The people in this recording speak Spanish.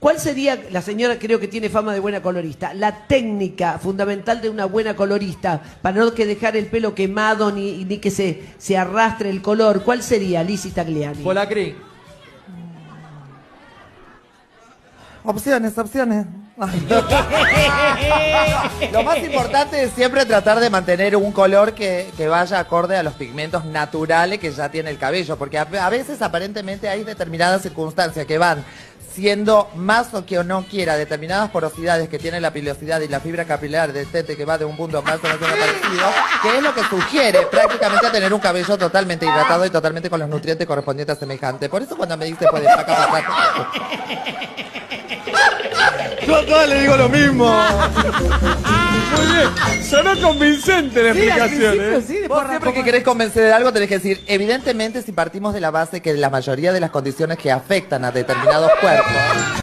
¿Cuál sería, la señora creo que tiene fama de buena colorista, la técnica fundamental de una buena colorista para no que dejar el pelo quemado ni que se arrastre el color? ¿Cuál sería, Lizzy Tagliani? Polacri. Opciones. Lo más importante es siempre tratar de mantener un color que vaya acorde a los pigmentos naturales que ya tiene el cabello, porque a veces aparentemente hay determinadas circunstancias que van siendo más o que no quiera determinadas porosidades que tiene la pilosidad y la fibra capilar del tete que va de un punto más o menos parecido, que es lo que sugiere prácticamente tener un cabello totalmente hidratado y totalmente con los nutrientes correspondientes a semejante. Por eso cuando me dice puede sacar pasar. Yo a todas le digo lo mismo. Muy bien. Sonó convincente la explicación, ¿eh? Sí, Vos siempre que querés convencer de algo tenés que decir, evidentemente si partimos de la base que la mayoría de las condiciones que afectan a determinados cuerpos